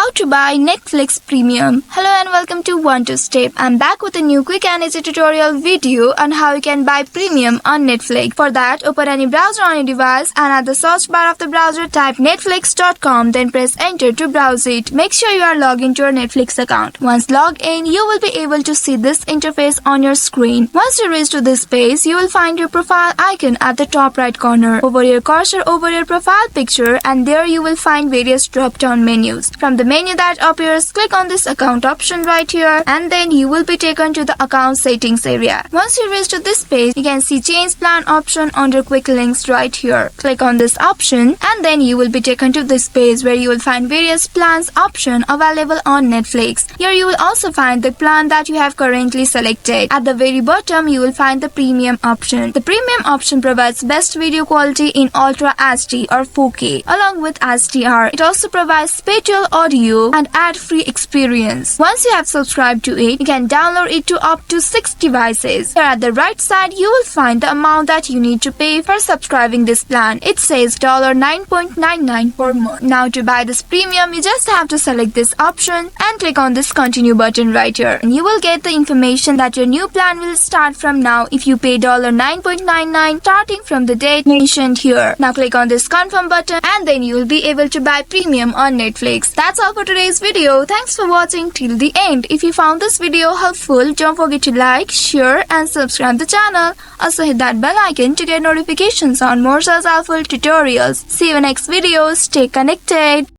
How to buy Netflix Premium. Hello and welcome to One Two Step. I'm back with a new quick and easy tutorial video on how you can buy premium on Netflix. For that, open any browser on your device and at the search bar of the browser type netflix.com, then press enter to browse it. Make sure you are logged into your Netflix account. Once logged in, you will be able to see this interface on your screen. Once you reach to this page, you will find your profile icon at the top right corner. Hover your cursor over your profile picture and there you will find various drop-down menus. From the menu that appears, click on this account option right here and then you will be taken to the account settings area. Once you reach to this page, you can see change plan option under quick links right here. Click on this option and then you will be taken to this page where you will find various plans option available on Netflix. Here you will also find the plan that you have currently selected. At the very bottom, you will find the premium option. The premium option provides best video quality in Ultra HD or 4K along with HDR. It also provides spatial audio and ad-free experience. Once you have subscribed to it, you can download it to up to 6 devices. Here at the right side, you will find the amount that you need to pay for subscribing this plan. It says $9.99 per month. Now to buy this premium, you just have to select this option and click on this continue button right here. And you will get the information that your new plan will start from now if you pay $9.99 starting from the date mentioned here. Now click on this confirm button and then you will be able to buy premium on Netflix. That's all for today's video. Thanks for watching till the end. If you found this video helpful, don't forget to like, share and subscribe the channel. Also hit that bell icon to get notifications on more such helpful tutorials. See you in next video. Stay connected.